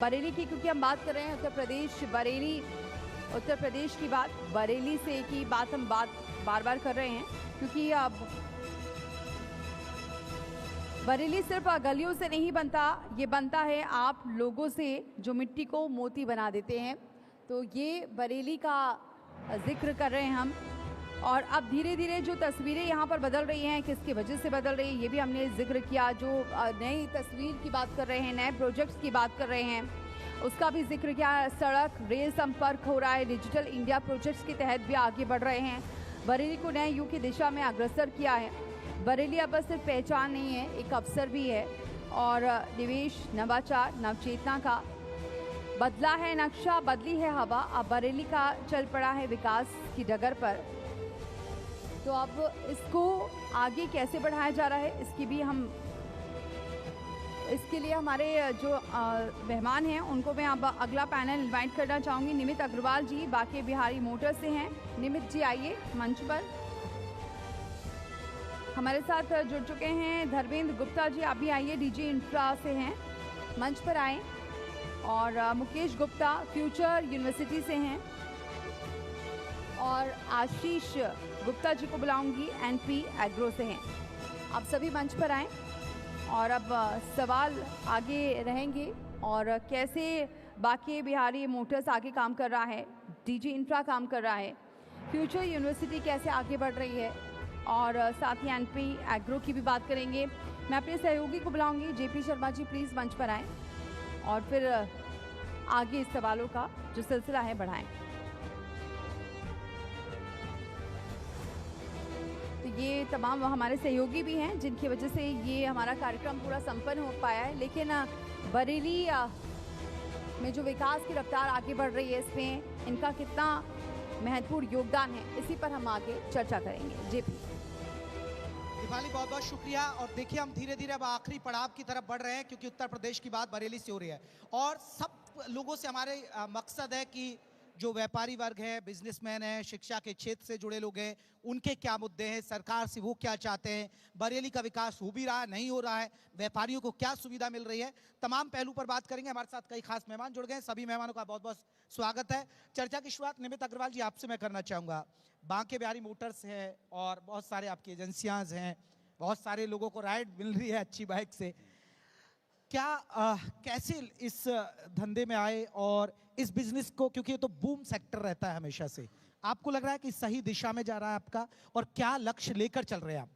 बरेली की, क्योंकि हम बात कर रहे हैं उत्तर प्रदेश, बरेली उत्तर प्रदेश की बात, बरेली से की बात हम बार बार कर रहे हैं, क्योंकि अब बरेली सिर्फ गलियों से नहीं बनता, ये बनता है आप लोगों से जो मिट्टी को मोती बना देते हैं। तो ये बरेली का जिक्र कर रहे हैं हम। और अब धीरे धीरे जो तस्वीरें यहाँ पर बदल रही हैं, किसकी वजह से बदल रही है, ये भी हमने जिक्र किया। जो नई तस्वीर की बात कर रहे हैं, नए प्रोजेक्ट्स की बात कर रहे हैं, उसका भी जिक्र किया। सड़क रेल संपर्क हो रहा है, डिजिटल इंडिया प्रोजेक्ट्स के तहत भी आगे बढ़ रहे हैं। बरेली को नए युग की दिशा में अग्रसर किया है। बरेली अब बस सिर्फ पहचान नहीं है, एक अवसर भी है। और निवेश, नवाचार, नवचेतना का बदला है नक्शा, बदली है हवा। अब बरेली का चल पड़ा है विकास की डगर पर। तो अब इसको आगे कैसे बढ़ाया जा रहा है, इसकी भी हम, इसके लिए हमारे जो मेहमान हैं उनको मैं अब अगला पैनल इनवाइट करना चाहूँगी। निमित अग्रवाल जी बांके बिहारी मोटर से हैं। निमित जी आइए मंच पर। हमारे साथ जुड़ चुके हैं धर्मेंद्र गुप्ता जी, आप भी आइए, डीजी इंफ्रा से हैं, मंच पर आए। और मुकेश गुप्ता फ्यूचर यूनिवर्सिटी से हैं। और आशीष गुप्ता जी को बुलाऊंगी, एनपी एग्रो से हैं। आप सभी मंच पर आएँ। और अब सवाल आगे रहेंगे, और कैसे बांके बिहारी मोटर्स आगे काम कर रहा है, डीजी इंफ्रा काम कर रहा है, फ्यूचर यूनिवर्सिटी कैसे आगे बढ़ रही है, और साथ ही एनपी एग्रो की भी बात करेंगे। मैं अपने सहयोगी को बुलाऊंगी, जेपी शर्मा जी प्लीज़ मंच पर आएँ, और फिर आगे इस सवालों का जो सिलसिला है बढ़ाएं। तो ये तमाम हमारे सहयोगी भी हैं जिनकी वजह से ये हमारा कार्यक्रम पूरा संपन्न हो पाया है। लेकिन बरेली में जो विकास की रफ्तार आगे बढ़ रही है, इसमें इनका कितना महत्वपूर्ण योगदान है, इसी पर हम आगे चर्चा करेंगे। जेपी दीपाली, बहुत बहुत शुक्रिया। और देखिए, हम धीरे धीरे अब आखिरी पड़ाव की तरफ बढ़ रहे हैं, क्योंकि उत्तर प्रदेश की बात बरेली से हो रही है। और सब लोगों से हमारे मकसद है कि जो व्यापारी वर्ग है, बिजनेसमैन है, शिक्षा के क्षेत्र से जुड़े लोग हैं, उनके क्या मुद्दे हैं, सरकार से वो क्या चाहते हैं, बरेली का विकास हो भी रहा है, नहीं हो रहा है, व्यापारियों को क्या सुविधा मिल रही है, तमाम पहलू पर बात करेंगे। हमारे साथ कई खास मेहमान जुड़ गए हैं, सभी मेहमानों का बहुत बहुत स्वागत है। चर्चा की शुरुआत निमित अग्रवाल जी आपसे मैं करना चाहूँगा। बांके बिहारी मोटर्स है और बहुत सारे आपकी एजेंसियाँ हैं, बहुत सारे लोगों को राइड मिल रही है अच्छी बाइक से। क्या कैसे इस धंधे में आए और इस बिजनेस को, क्योंकि ये तो बूम सेक्टर रहता है हमेशा से, आपको लग रहा है कि सही दिशा में जा रहा है आपका, और क्या लक्ष्य लेकर चल रहे हैं आप?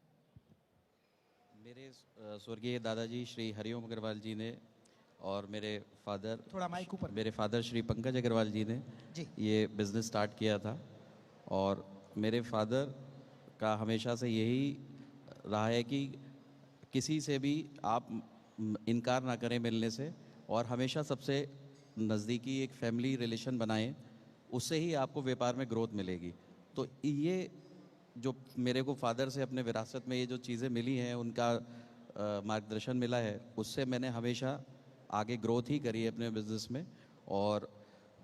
मेरे स्वर्गीय दादाजी श्री हरिओम अग्रवाल जी ने और मेरे फादर, थोड़ा माइक ऊपर, मेरे फादर श्री पंकज अग्रवाल जी ने जी ये बिज़नेस स्टार्ट किया था। और मेरे फादर का हमेशा से यही रहा है कि किसी से भी आप इनकार ना करें मिलने से, और हमेशा सबसे नज़दीकी एक फैमिली रिलेशन बनाएं, उससे ही आपको व्यापार में ग्रोथ मिलेगी। तो ये जो मेरे को फादर से अपने विरासत में ये जो चीज़ें मिली हैं, उनका मार्गदर्शन मिला है, उससे मैंने हमेशा आगे ग्रोथ ही करी है अपने बिज़नेस में। और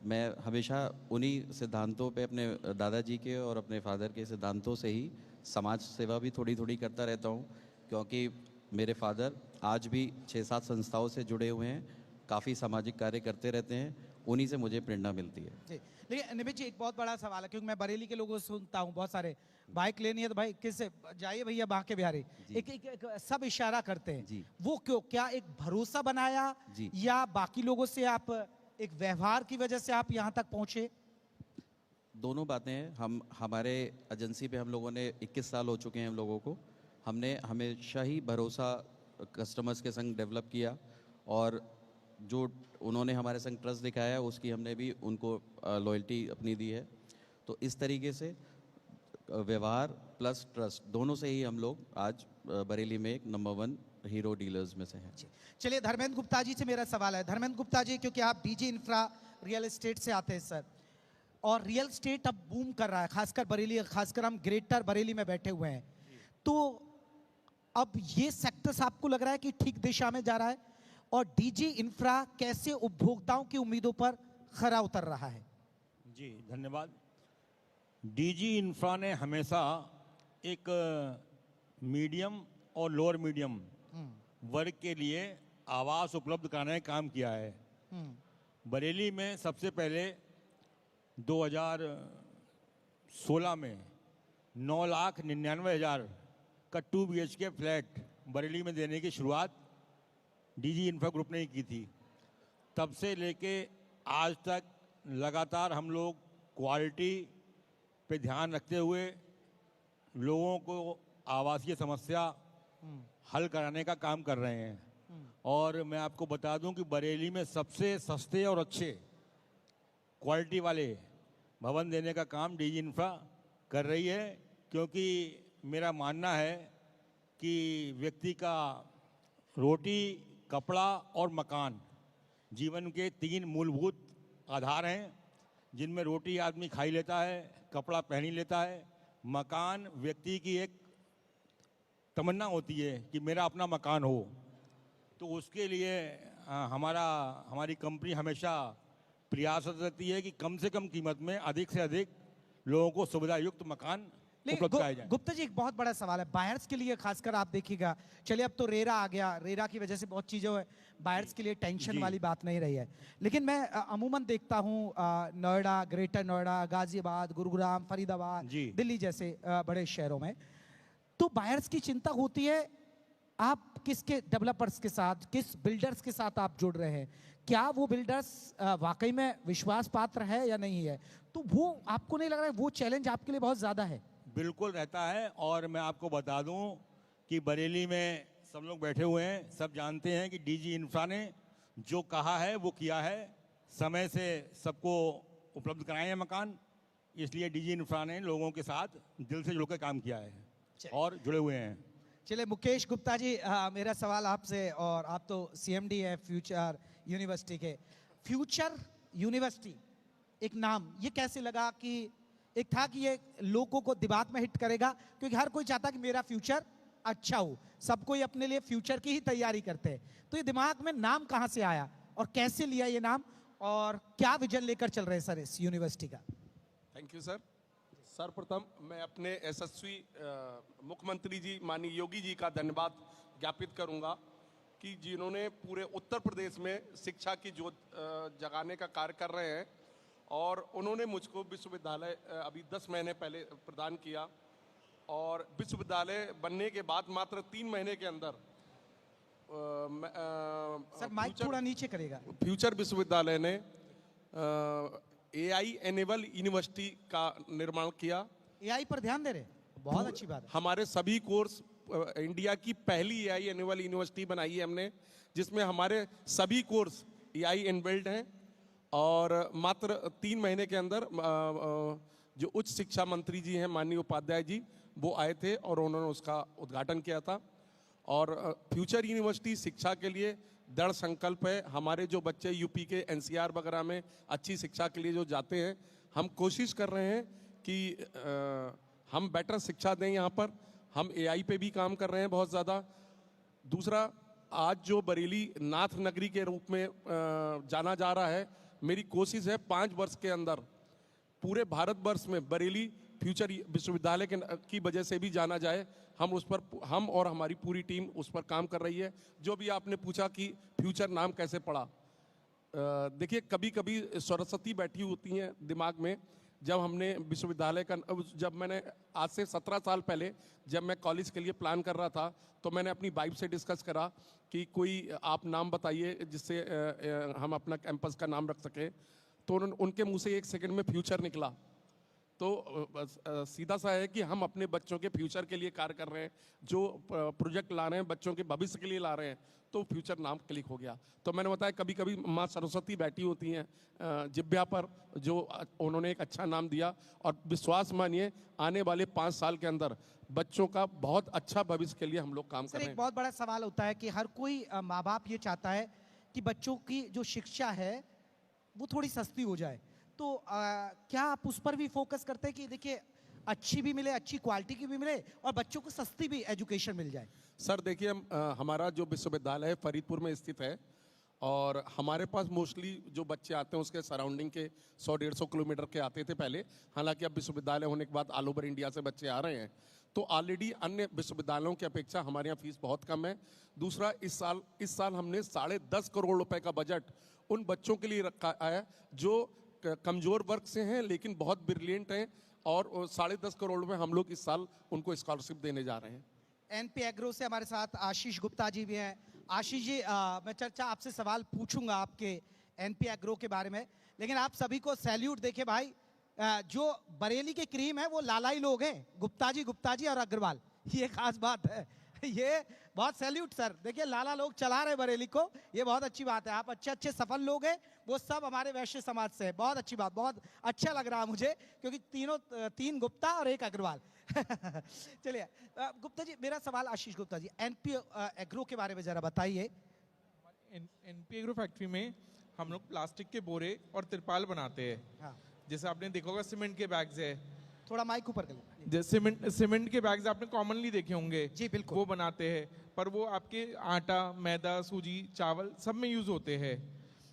मैं हमेशा उन्हीं सिद्धांतों पे, अपने दादाजी के और अपने फादर के सिद्धांतों से ही समाज सेवा भी थोड़ी थोड़ी करता रहता हूँ, क्योंकि मेरे फादर आज भी 6-7 संस्थाओं से जुड़े हुए हैं, काफ़ी सामाजिक कार्य करते रहते हैं, उन्हीं से मुझे प्रेरणा मिलती है। जी। लेकिन निमित जी, एक बहुत बड़ा सवाल है, क्योंकि मैं बरेली के लोगों से सुनता हूँ, बहुत सारे बाइक लेनी है तो भाई किससे जाइए भैया, बांके बिहारी, एक सब इशारा करते हैं जी। वो क्यों? क्या एक भरोसा बनाया जी, या बाकी लोगों से आप एक व्यवहार की वजह से आप यहाँ तक पहुंचे? दोनों बातें हैं। हम हमारे एजेंसी पे हम लोगों ने 21 साल हो चुके हैं हम लोगों को। हमने हमेशा ही भरोसा कस्टमर्स के संग डेवलप किया, और जो उन्होंने हमारे संग ट्रस्ट दिखाया है, उसकी हमने भी उनको लॉयल्टी अपनी दी है। तो इस तरीके से व्यवहार प्लस ट्रस्ट, दोनों से ही हम लोग आज बरेली में एक नंबर 1 हीरो डीलर्स में से हैं। चलिए, धर्मेंद्र गुप्ता जी से मेरा सवाल है। धर्मेंद्र गुप्ता जी, क्योंकि आप डीजी इंफ्रा रियल एस्टेट से आते हैं सर, और रियल एस्टेट अब बूम कर रहा है, खासकर बरेली, खासकर हम ग्रेटर बरेली में बैठे हुए हैं, तो अब ये सेक्टर्स आपको लग रहा है कि ठीक दिशा में जा रहा है, और डीजी इंफ्रा कैसे उपभोक्ताओं की उम्मीदों पर खरा उतर रहा है? जी धन्यवाद। डीजी इंफ्रा ने हमेशा एक मीडियम और लोअर मीडियम वर्ग के लिए आवास उपलब्ध कराने का काम किया है। बरेली में सबसे पहले 2016 में 9,99,000 का 2 BHK फ्लैट बरेली में देने की शुरुआत डीजी इंफ्रा ग्रुप ने ही की थी। तब से लेके आज तक लगातार हम लोग क्वालिटी पे ध्यान रखते हुए लोगों को आवासीय समस्या हल कराने का काम कर रहे हैं। और मैं आपको बता दूं कि बरेली में सबसे सस्ते और अच्छे क्वालिटी वाले भवन देने का काम डीजी इंफ्रा कर रही है, क्योंकि मेरा मानना है कि व्यक्ति का रोटी, कपड़ा और मकान जीवन के 3 मूलभूत आधार हैं, जिनमें रोटी आदमी खाई लेता है, कपड़ा पहन ही लेता है, मकान व्यक्ति की एक तमन्ना होती है कि मेरा अपना मकान हो। तो उसके लिए हमारी कंपनी हमेशा प्रयासरत रहती है कि कम से कम कीमत में अधिक से अधिक लोगों को सुविधा युक्त मकान उपलब्ध कराए जाए। गुप्ता जी, एक बहुत बड़ा सवाल है बायर्स के लिए, खासकर आप देखिएगा। चलिए, अब तो रेरा आ गया, रेरा की वजह से बहुत चीजें बायर्स के लिए टेंशन वाली बात नहीं रही है। लेकिन मैं अमूमन देखता हूँ नोएडा, ग्रेटर नोएडा, गाजियाबाद, गुरुग्राम, फरीदाबाद, दिल्ली जैसे बड़े शहरों में तो बायर्स की चिंता होती है। आप किसके डेवलपर्स के साथ, किस बिल्डर्स के साथ आप जुड़ रहे हैं? क्या वो बिल्डर्स वाकई में विश्वास पात्र है या नहीं है? तो वो आपको नहीं लग रहा है वो चैलेंज आपके लिए बहुत ज्यादा है? बिल्कुल रहता है। और मैं आपको बता दूं कि बरेली में सब लोग बैठे हुए हैं, सब जानते हैं कि डीजी इंफ्रा ने जो कहा है वो किया है, समय से सबको उपलब्ध कराए हैं मकान। इसलिए डीजी इंफ्रा ने लोगों के साथ दिल से जुड़कर काम किया है और जुड़े हुए हैं। चलिए मुकेश गुप्ता जी, मेरा सवाल आपसे, और आप तो सीएमडी है फ्यूचर यूनिवर्सिटी के। फ्यूचर यूनिवर्सिटी एक नाम, ये कैसे लगा कि एक था कि ये लोगों को दिमाग में हिट करेगा? क्योंकि हर कोई चाहता कि मेरा फ्यूचर अच्छा हो, सब कोई अपने लिए फ्यूचर की ही तैयारी करते हैं। तो ये दिमाग में नाम कहाँ से आया और कैसे लिया ये नाम, और क्या विजन लेकर चल रहे हैं सर इस यूनिवर्सिटी का? Thank you sir. सर्वप्रथम मैं अपने यशस्वी मुख्यमंत्री जी माननीय योगी जी का धन्यवाद ज्ञापित करूंगा कि जिन्होंने पूरे उत्तर प्रदेश में शिक्षा की जोत जगाने का कार्य कर रहे हैं। और उन्होंने मुझको विश्वविद्यालय अभी 10 महीने पहले प्रदान किया, और विश्वविद्यालय बनने के बाद मात्र 3 महीने के अंदर सर माइक थोड़ा नीचे करेगा। फ्यूचर विश्वविद्यालय ने AI एनेबल यूनिवर्सिटी का निर्माण किया। AI पर ध्यान दे रहे, बहुत अच्छी बात है। हमारे सभी कोर्स इंडिया की पहली AI एनेबल यूनिवर्सिटी बनाई है हमने, जिसमें हमारे सभी कोर्स AI इनबिल्ट हैं। और मात्र 3 महीने के अंदर जो उच्च शिक्षा मंत्री जी हैं माननीय उपाध्याय जी, वो आए थे और उन्होंने उसका उद्घाटन किया था। और फ्यूचर यूनिवर्सिटी शिक्षा के लिए दृढ़ संकल्प है। हमारे जो बच्चे यूपी के NCR वगैरह में अच्छी शिक्षा के लिए जो जाते हैं, हम कोशिश कर रहे हैं कि हम बेटर शिक्षा दें यहाँ पर। हम AI पे भी काम कर रहे हैं बहुत ज़्यादा। दूसरा, आज जो बरेली नाथ नगरी के रूप में जाना जा रहा है, मेरी कोशिश है 5 वर्ष के अंदर पूरे भारतवर्ष में बरेली फ्यूचर विश्वविद्यालय की वजह से भी जाना जाए। हम उस पर, हम और हमारी पूरी टीम उस पर काम कर रही है। जो भी आपने पूछा कि फ्यूचर नाम कैसे पड़ा, देखिए कभी कभी सरस्वती बैठी होती हैं दिमाग में। जब हमने विश्वविद्यालय का, जब मैंने आज से 17 साल पहले जब मैं कॉलेज के लिए प्लान कर रहा था, तो मैंने अपनी वाइफ से डिस्कस करा कि कोई आप नाम बताइए जिससे हम अपना कैंपस का नाम रख सकें। तो उनके मुंह से 1 सेकंड में फ्यूचर निकला। तो सीधा सा है कि हम अपने बच्चों के फ्यूचर के लिए कार्य कर रहे हैं, जो प्रोजेक्ट ला रहे हैं बच्चों के भविष्य के लिए ला रहे हैं, तो फ्यूचर नाम क्लिक हो गया। तो मैंने बताया कभी कभी माँ सरस्वती बैठी होती हैं जिब्या पर, जो उन्होंने एक अच्छा नाम दिया। और विश्वास मानिए आने वाले 5 साल के अंदर बच्चों का बहुत अच्छा भविष्य के लिए हम लोग काम कर रहे हैं। एक बहुत बड़ा सवाल होता है कि हर कोई माँ बाप ये चाहता है कि बच्चों की जो शिक्षा है वो थोड़ी सस्ती हो जाए। तो क्या आप उस पर भी फोकस करते हैं कि देखिए अच्छी भी मिले, अच्छी क्वालिटी की भी मिले, और बच्चों को सस्ती भी एजुकेशन मिल जाए? सर देखिए, हमारा जो विश्वविद्यालय है फरीदपुर में स्थित है, और हमारे पास मोस्टली जो बच्चे आते हैं उसके सराउंडिंग के 100-150 किलोमीटर के आते थे पहले। हालांकि अब विश्वविद्यालय होने के बाद ऑल ओवर इंडिया से बच्चे आ रहे हैं। तो ऑलरेडी अन्य विश्वविद्यालयों की अपेक्षा हमारे यहाँ फीस बहुत कम है। दूसरा, इस साल हमने 10.5 करोड़ रुपए का बजट उन बच्चों के लिए रखा है जो कमजोर वर्ग से हैं लेकिन बहुत ब्रिलियंट हैं, और 10.5 करोड़ रुपए हम लोग इस साल उनको स्कॉलरशिप देने जा रहे हैं। एनपी एग्रो से हमारे साथ आशीष गुप्ता जी भी हैं। आशीष जी, मैं चर्चा आपसे सवाल पूछूंगा आपके एनपी एग्रो के बारे में, लेकिन आप सभी को सैल्यूट। देखे भाई, जो बरेली के क्रीम है वो लालाई लोग हैं, गुप्ता जी और अग्रवाल, ये खास बात है। ये बहुत सैल्यूट सर। देखिए लाला लोग चला रहे बरेली को, ये बहुत अच्छी बात है। आप अच्छे सफल लोग हैं, वो सब हमारे वैश्य समाज से है। बहुत अच्छी बात, बहुत अच्छा लग रहा है मुझे, क्योंकि तीन गुप्ता और एक अग्रवाल। चलिए गुप्ता जी, मेरा सवाल आशीष गुप्ता जी, एनपी एग्रो के बारे में जरा बताइए। एनपी एग्रो फैक्ट्री में हम लोग प्लास्टिक के बोरे और तिरपाल बनाते हैं। हाँ, जैसे आपने देखा होगा सीमेंट के बैग्स है, थोड़ा माइक ऊपर कर लीजिए। जैसे सीमेंट के बैग्स आपने कॉमनली देखे होंगे। जी, बिल्कुल। वो बनाते हैं, पर वो आपके आटा, मैदा, सूजी, चावल सब में यूज होते हैं।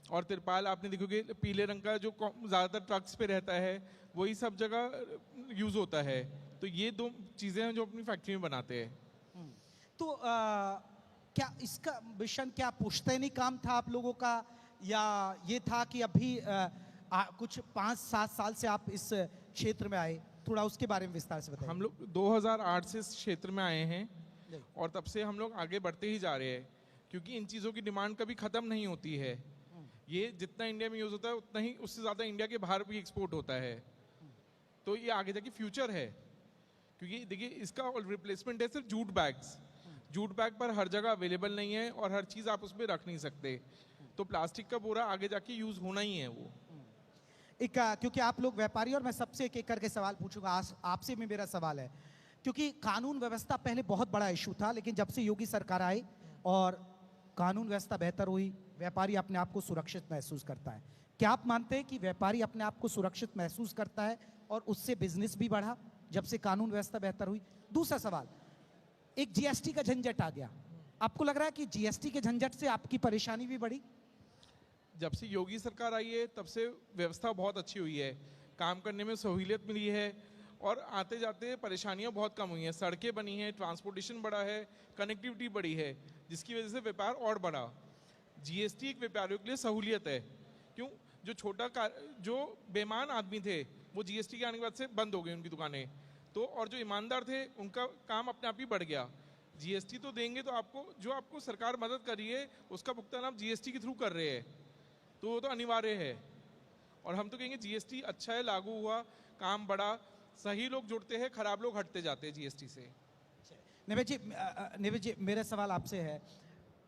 और तिरपाल आपने देखोगे पीले रंग का, जो ज्यादातर ट्रक्स पे रहता है, वही सब जगह यूज होता है। तो ये दो चीजें हैं जो अपनी फैक्ट्री में बनाते हैं। तो क्या इसका मिशन क्या पुश्तैनी काम था आप लोगों का, या ये था कि अभी कुछ 5-7 साल से आप इस क्षेत्र में आए? थोड़ा उसके बारे में विस्तार से बताइए। हम लोग 2008 से इस क्षेत्र में आए हैं और तब से हम लोग आगे बढ़ते ही जा रहे हैं, क्योंकि इन चीज़ों की डिमांड कभी ख़त्म नहीं होती है। ये जितना इंडिया में यूज़ होता है उतना ही, उससे ज़्यादा इंडिया के बाहर भी एक्सपोर्ट होता है। तो ये आगे जाके फ्यूचर है, क्योंकि देखिए इसका रिप्लेसमेंट है सिर्फ जूट बैग्स। जूट बैग पर हर जगह अवेलेबल नहीं है और हर चीज़ आप उसमें रख नहीं सकते। तो प्लास्टिक का बोरा आगे जाके यूज़ होना ही है वो। क्योंकि आप लोग व्यापारी, और मैं सबसे एक एक करके सवाल पूछूंगा। आपसे भी मेरा सवाल है, क्योंकि कानून व्यवस्था पहले बहुत बड़ा इशू था, लेकिन जब से योगी सरकार आई और कानून व्यवस्था बेहतर हुई, व्यापारी अपने आप को सुरक्षित महसूस करता है। क्या आप मानते हैं कि व्यापारी अपने आप को सुरक्षित महसूस करता है और उससे बिजनेस भी बढ़ा जब से कानून व्यवस्था बेहतर हुई? दूसरा सवाल, एक जीएसटी का झंझट आ गया, आपको लग रहा है कि जीएसटी के झंझट से आपकी परेशानी भी बढ़ी? जब से योगी सरकार आई है तब से व्यवस्था बहुत अच्छी हुई है, काम करने में सहूलियत मिली है और आते जाते परेशानियां बहुत कम हुई हैं। सड़कें बनी हैं, ट्रांसपोर्टेशन बढ़ा है, कनेक्टिविटी बढ़ी है, जिसकी वजह से व्यापार और बढ़ा। जीएसटी एक व्यापारियों के लिए सहूलियत है। क्यों? जो बेईमान आदमी थे वो जीएसटी के आने के बाद से बंद हो गई उनकी दुकानें, तो और जो ईमानदार थे उनका काम अपने आप ही बढ़ गया। जीएसटी तो देंगे तो आपको, जो आपको सरकार मदद कर रही है उसका भुगतान आप जीएसटी के थ्रू कर रहे हैं, तो वो तो अनिवार्य है। और हम तो कहेंगे जीएसटी अच्छा है, लागू हुआ, काम बढ़ा, सही लोग जुड़ते हैं, खराब लोग हटते जाते हैं जीएसटी से। निवेश जी, मेरा सवाल आपसे है,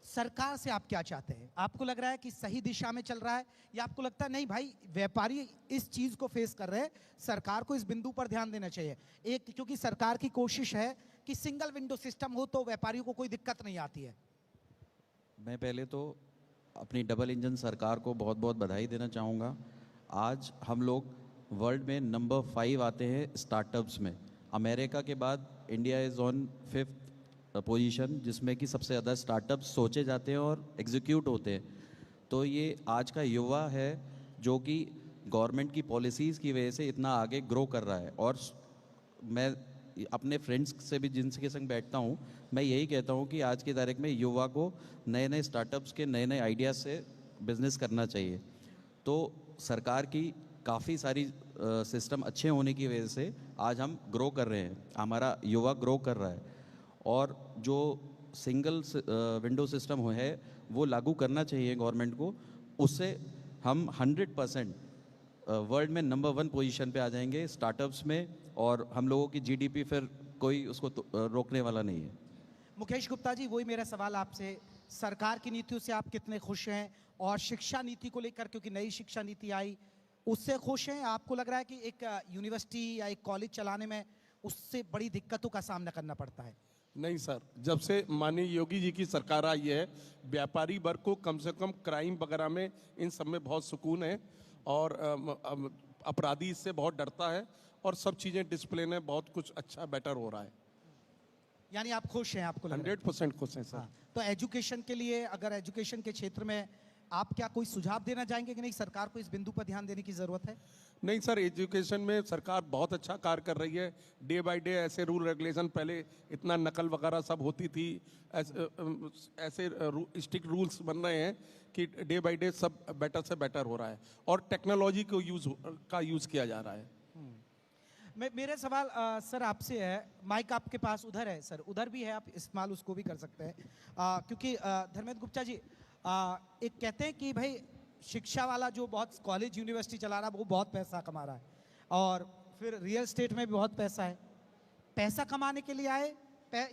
सरकार से आप क्या चाहते हैं? आपको लग रहा है कि सही दिशा में चल रहा है, या आपको लगता है नहीं भाई व्यापारी इस चीज को फेस कर रहे हैं, सरकार को इस बिंदु पर ध्यान देना चाहिए? एक, क्योंकि सरकार की कोशिश है कि सिंगल विंडो सिस्टम हो तो व्यापारियों को कोई दिक्कत नहीं आती है। मैं पहले तो अपनी डबल इंजन सरकार को बहुत बहुत बधाई देना चाहूँगा। आज हम लोग वर्ल्ड में नंबर 5 आते हैं स्टार्टअप्स में। अमेरिका के बाद India is on 5th position, जिसमें कि सबसे ज़्यादा स्टार्टअप्स सोचे जाते हैं और एग्जीक्यूट होते हैं। तो ये आज का युवा है जो कि गवर्नमेंट की पॉलिसीज़ की वजह से इतना आगे ग्रो कर रहा है। और मैं अपने फ्रेंड्स से भी जिनके संग बैठता हूँ, मैं यही कहता हूँ कि आज की तारीख में युवा को नए नए स्टार्टअप्स के नए नए आइडियाज़ से बिजनेस करना चाहिए। तो सरकार की काफ़ी सारी सिस्टम अच्छे होने की वजह से आज हम ग्रो कर रहे हैं, हमारा युवा ग्रो कर रहा है। और जो सिंगल विंडो सिस्टम है वो लागू करना चाहिए गवर्नमेंट को, उससे हम 100% वर्ल्ड में नंबर 1 पोजीशन पे आ जाएंगे स्टार्टअप्स में, और हम लोगों की जीडीपी फिर कोई उसको रोकने वाला नहीं है। मुकेश गुप्ता जी, वही मेरा सवाल आपसे, सरकार की नीतियों से आप कितने खुश हैं? और शिक्षा नीति को लेकर, क्योंकि नई शिक्षा नीति आई, उससे खुश हैं? आपको लग रहा है कि एक यूनिवर्सिटी या एक कॉलेज चलाने में उससे बड़ी दिक्कतों का सामना करना पड़ता है? नहीं सर, जब से माननीय योगी जी की सरकार आई है, व्यापारी वर्ग को कम से कम क्राइम वगैरह में, इन सब में बहुत सुकून है, और अपराधी इससे बहुत डरता है, और सब चीज़ें डिसिप्लिन है, बहुत कुछ अच्छा बेटर हो रहा है। यानी आप खुश हैं? आपको लग रहा है? 100% खुश हैं सर। हाँ, तो एजुकेशन के लिए, अगर एजुकेशन के क्षेत्र में आप क्या कोई सुझाव देना चाहेंगे कि नहीं सरकार को इस बिंदु पर ध्यान देने की जरूरत है? नहीं सर, एजुकेशन में सरकार बहुत अच्छा कार्य कर रही है। डे बाय डे ऐसे रूल रेगुलेशन, पहले इतना नकल वगैरह सब होती थी, ऐसे स्ट्रिक्ट रूल्स बन रहे हैं कि डे बाय डे सब बेटर से बेटर हो रहा है और टेक्नोलॉजी को यूज़ किया जा रहा है। मेरे सवाल सर आपसे है, माइक आपके पास उधर है सर, उधर भी है, आप इस्तेमाल उसको भी कर सकते हैं। क्योंकि धर्मेंद्र गुप्ता जी एक कहते हैं कि भाई शिक्षा वाला जो बहुत कॉलेज यूनिवर्सिटी चला रहा है वो बहुत पैसा कमा रहा है, और फिर रियल एस्टेट में भी बहुत पैसा है। पैसा कमाने के लिए आए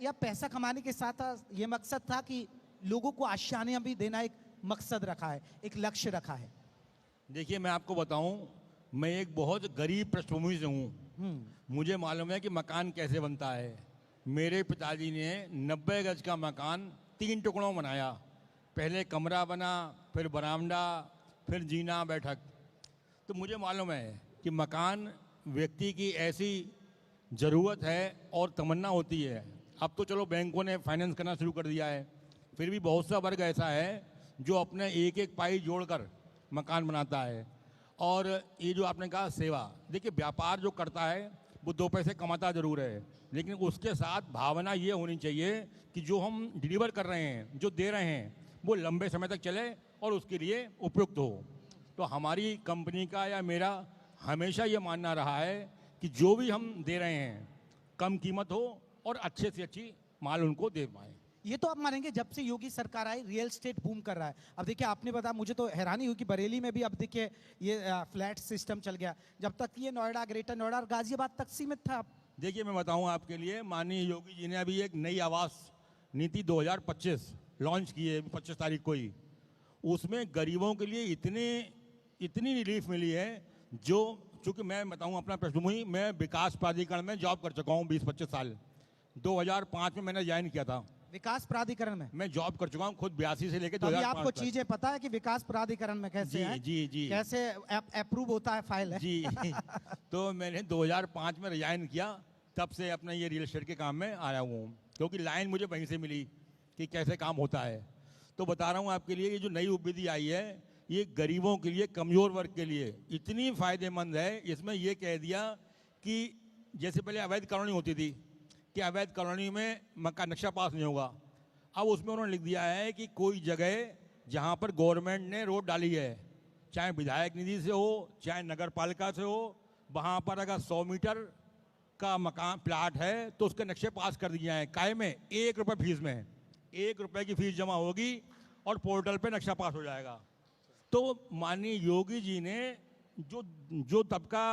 या पैसा कमाने के साथ ये मकसद था कि लोगों को आशानियां भी देना एक मकसद रखा है, एक लक्ष्य रखा है? देखिए, मैं आपको बताऊं, मैं एक बहुत गरीब पृष्ठभूमि से हूँ। मुझे मालूम है कि मकान कैसे बनता है। मेरे पिताजी ने 90 गज का मकान 3 टुकड़ों में बनाया। पहले कमरा बना, फिर बरामदा, फिर जीना बैठक। तो मुझे मालूम है कि मकान व्यक्ति की ऐसी ज़रूरत है और तमन्ना होती है। अब तो चलो बैंकों ने फाइनेंस करना शुरू कर दिया है, फिर भी बहुत सा वर्ग ऐसा है जो अपने एक एक पाई जोड़कर मकान बनाता है। और ये जो आपने कहा सेवा, देखिए व्यापार जो करता है वो 2 पैसे कमाता ज़रूर है, लेकिन उसके साथ भावना ये होनी चाहिए कि जो हम डिलीवर कर रहे हैं, जो दे रहे हैं, वो लंबे समय तक चले और उसके लिए उपयुक्त हो। तो हमारी कंपनी का या मेरा हमेशा ये मानना रहा है कि जो भी हम दे रहे हैं कम कीमत हो और अच्छे से अच्छी माल उनको दे पाएँ। ये तो आप मानेंगे जब से योगी सरकार आई रियल एस्टेट बूम कर रहा है। अब देखिए आपने बताया, मुझे तो हैरानी हुई कि बरेली में भी अब देखिए ये फ्लैट सिस्टम चल गया, जब तक ये नोएडा, ग्रेटर नोएडा और गाजियाबाद तक सीमित था। देखिए, मैं बताऊं आपके लिए, माननीय योगी जी ने अभी एक नई आवास नीति 2025 लॉन्च की है 25 तारीख को ही। उसमें गरीबों के लिए इतनी रिलीफ मिली है। जो चूँकि मैं बताऊं अपना पृष्ठभूमि, मैं विकास प्राधिकरण में जॉब कर चुका हूँ 20-25 साल। 2005 में मैंने ज्वाइन किया था विकास प्राधिकरण में। मैं जॉब कर चुका हूँ खुद 82 से लेकर 2005 आपको तक। चीजें पता है कि विकास प्राधिकरण में कैसे है? जी कैसे अप्रूव होता है फाइल है? जी तो मैंने 2005 में रिजाइन किया, तब से अपने ये रियल एस्टेट के काम में आया हुआ हूँ, क्योंकि लाइन मुझे वहीं से मिली कि कैसे काम होता है। तो बता रहा हूँ आपके लिए, ये जो नई उपविधि आई है ये गरीबों के लिए, कमजोर वर्ग के लिए इतनी फायदेमंद है। इसमें ये कह दिया कि जैसे पहले अवैध कॉलोनी होती थी कि अवैध कॉलोनी में मकान नक्शा पास नहीं होगा, अब उसमें उन्होंने लिख दिया है कि कोई जगह जहाँ पर गवर्नमेंट ने रोड डाली है, चाहे विधायक निधि से हो चाहे नगर पालिका से हो, वहाँ पर अगर 100 मीटर का मकान प्लाट है तो उसके नक्शे पास कर दिए हैं। काय में 1 रुपये फीस में, 1 रुपये की फीस जमा होगी और पोर्टल पे नक्शा पास हो जाएगा। तो माननीय योगी जी ने जो तबका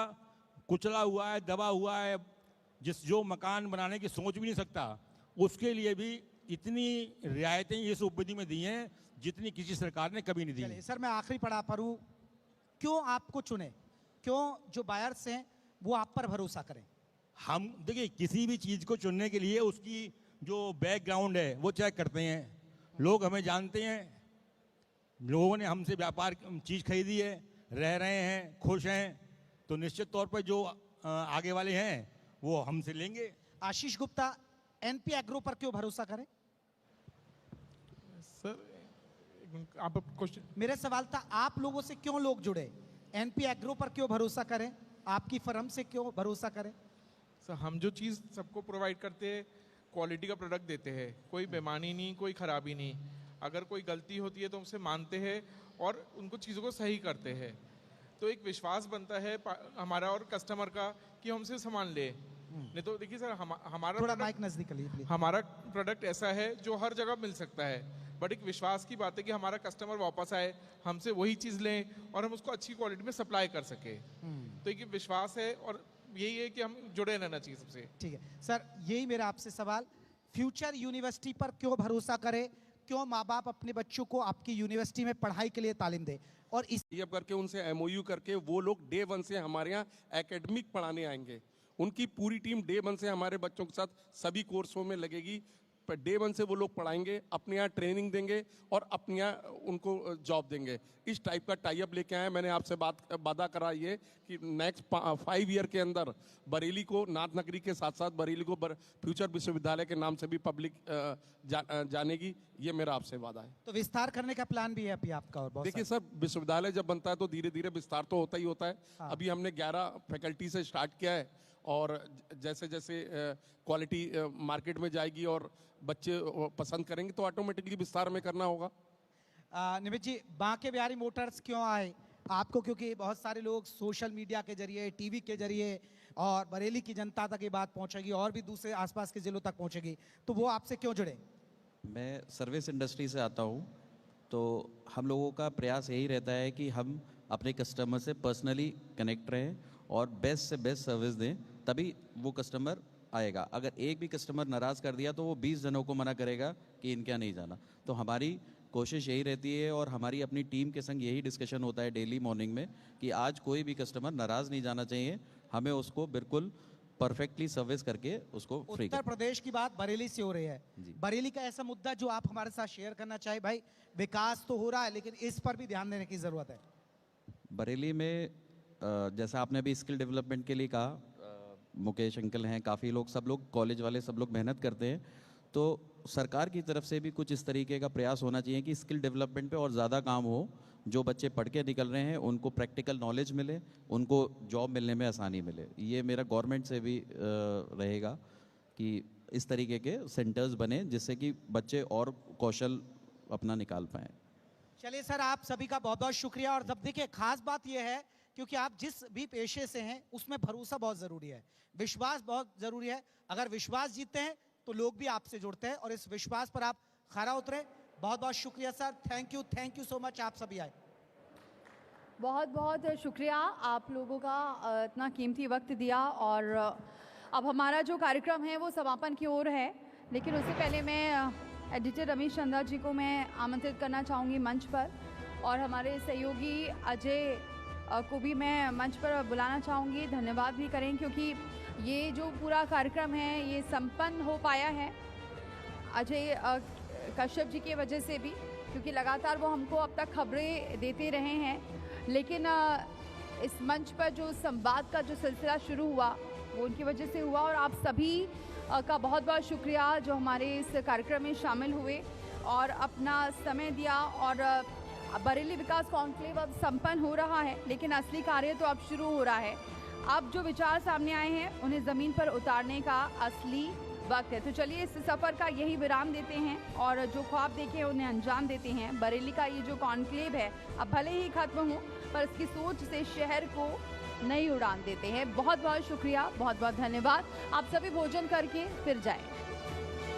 कुचला हुआ है, दबा हुआ है, जो मकान बनाने की सोच भी नहीं सकता, उसके लिए भी इतनी रियायतें इस उपविधि में दी हैं जितनी किसी सरकार ने कभी नहीं दी। सर मैं आखिरी पड़ाव पर हूं, क्यों आपको चुने? क्यों जो बायर्स हैं वो आप पर भरोसा करें? हम देखिए, किसी भी चीज़ को चुनने के लिए उसकी जो बैकग्राउंड है वो चेक करते हैं। लोग हमें जानते हैं, लोगों ने हमसे व्यापार चीज़ खरीदी है, रह रहे हैं, खुश हैं, तो निश्चित तौर पर जो आगे वाले हैं वो हमसे लेंगे। आशीष गुप्ता, एनपी एग्रो पर क्यों भरोसा करें? सर आप क्वेश्चन, मेरा सवाल था आप लोगों से क्यों लोग जुड़े? एनपी एग्रो पर क्यों भरोसा करें? आपकी फर्म से क्यों भरोसा करें? सर हम जो चीज़ सबको प्रोवाइड करते हैं, क्वालिटी का प्रोडक्ट देते हैं, कोई बेईमानी नहीं, कोई खराबी नहीं। अगर कोई गलती होती है तो उसे मानते हैं और उनको चीज़ों को सही करते हैं। तो एक विश्वास बनता है हमारा और कस्टमर का कि हमसे सामान ले। नहीं तो देखिए सर, हमारा थोड़ा माइक नजदीक लीजिए प्लीज। हमारा प्रोडक्ट ऐसा है जो हर जगह मिल सकता है, बट एक विश्वास की बात है कि हमारा कस्टमर वापस आए, हमसे वही चीज़ लें और हम उसको अच्छी क्वालिटी में सप्लाई कर सके। तो एक विश्वास है और यही है कि हम जुड़े रहना चाहिए सबसे। ठीक है सर, यही मेरा आपसे सवाल, फ्यूचर यूनिवर्सिटी पर क्यों भरोसा करे? क्यों माँ बाप अपने बच्चों को आपकी यूनिवर्सिटी में पढ़ाई के लिए तालीम दे? और इस करके उनसे एमओयू करके वो लोग डे 1 से हमारे यहाँ एकेडमिक पढ़ाने आएंगे। उनकी पूरी टीम डे 1 से हमारे बच्चों के साथ सभी कोर्सों में लगेगी डे 1 से वो लोग पढ़ाएंगे, अपने यहाँ ट्रेनिंग देंगे और अपने यहाँ उनको जॉब देंगे। इस टाइप का टाई अप लेके आए। मैंने आपसे वादा करा ये कि नेक्स्ट 5 ईयर के अंदर बरेली को नाथ नगरी के साथ साथ बरेली को फ्यूचर विश्वविद्यालय के नाम से भी पब्लिक जानेगी। ये मेरा आपसे वादा है। तो विस्तार करने का प्लान भी है अभी आपका? और बहुत देखिए सर, विश्वविद्यालय जब बनता है तो धीरे धीरे विस्तार तो होता ही होता है। हाँ। अभी हमने 11 फैकल्टी से स्टार्ट किया है और जैसे जैसे क्वालिटी मार्केट में जाएगी और बच्चे पसंद करेंगे तो ऑटोमेटिकली विस्तार में करना होगा। निमित जी, बांके बिहारी मोटर्स क्यों आए आपको? क्योंकि बहुत सारे लोग सोशल मीडिया के जरिए, टीवी के जरिए और बरेली की जनता तक ये बात पहुंचेगी और भी दूसरे आसपास के जिलों तक पहुंचेगी, तो वो आपसे क्यों जुड़े? मैं सर्विस इंडस्ट्री से आता हूँ, तो हम लोगों का प्रयास यही रहता है कि हम अपने कस्टमर से पर्सनली कनेक्ट रहें और बेस्ट से बेस्ट सर्विस दें, तभी वो कस्टमर आएगा। अगर एक भी कस्टमर नाराज़ कर दिया तो वो 20 जनों को मना करेगा कि इनके यहाँ नहीं जाना। तो हमारी कोशिश यही रहती है और हमारी अपनी टीम के संग यही डिस्कशन होता है डेली मॉर्निंग में कि आज कोई भी कस्टमर नाराज़ नहीं जाना चाहिए, हमें उसको बिल्कुल परफेक्टली सर्विस करके उसको फ्री। उत्तर प्रदेश की बात बरेली से हो रही है, बरेली का ऐसा मुद्दा जो आप हमारे साथ शेयर करना चाहे? भाई विकास तो हो रहा है लेकिन इस पर भी ध्यान देने की जरूरत है। बरेली में जैसा आपने अभी स्किल डेवलपमेंट के लिए कहा, मुकेश अंकल हैं, काफ़ी लोग, सब लोग कॉलेज वाले सब लोग मेहनत करते हैं, तो सरकार की तरफ से भी कुछ इस तरीके का प्रयास होना चाहिए कि स्किल डेवलपमेंट पे और ज़्यादा काम हो। जो बच्चे पढ़ के निकल रहे हैं उनको प्रैक्टिकल नॉलेज मिले, उनको जॉब मिलने में आसानी मिले। ये मेरा गवर्नमेंट से भी रहेगा कि इस तरीके के सेंटर्स बने जिससे कि बच्चे और कौशल अपना निकाल पाएँ। चलिए सर, आप सभी का बहुत बहुत शुक्रिया। और जब देखिए खास बात यह है क्योंकि आप जिस भी पेशे से हैं उसमें भरोसा बहुत ज़रूरी है, विश्वास बहुत ज़रूरी है। अगर विश्वास जीतते हैं तो लोग भी आपसे जुड़ते हैं और इस विश्वास पर आप खरा उतरे। बहुत बहुत शुक्रिया sir, thank you so much, आप सभी आए। बहुत बहुत शुक्रिया आप लोगों का इतना कीमती वक्त दिया। और अब हमारा जो कार्यक्रम है वो समापन की ओर है, लेकिन उससे पहले मैं एडिटर रमेश चंदा जी को मैं आमंत्रित करना चाहूँगी मंच पर, और हमारे सहयोगी अजय को भी मैं मंच पर बुलाना चाहूँगी। धन्यवाद भी करें क्योंकि ये जो पूरा कार्यक्रम है ये संपन्न हो पाया है अजय कश्यप जी की वजह से भी, क्योंकि लगातार वो हमको अब तक खबरें देते रहे हैं, लेकिन इस मंच पर जो संवाद का जो सिलसिला शुरू हुआ वो उनकी वजह से हुआ। और आप सभी का बहुत बहुत शुक्रिया जो हमारे इस कार्यक्रम में शामिल हुए और अपना समय दिया। और बरेली विकास कॉन्क्लेव अब संपन्न हो रहा है, लेकिन असली कार्य तो अब शुरू हो रहा है। अब जो विचार सामने आए हैं उन्हें ज़मीन पर उतारने का असली वक्त है। तो चलिए इस सफ़र का यही विराम देते हैं और जो ख्वाब देखे हैं उन्हें अंजाम देते हैं। बरेली का ये जो कॉन्क्लेव है अब भले ही खत्म हो, पर इसकी सोच से शहर को नई उड़ान देते हैं। बहुत बहुत शुक्रिया, बहुत बहुत धन्यवाद। आप सभी भोजन करके फिर जाएं।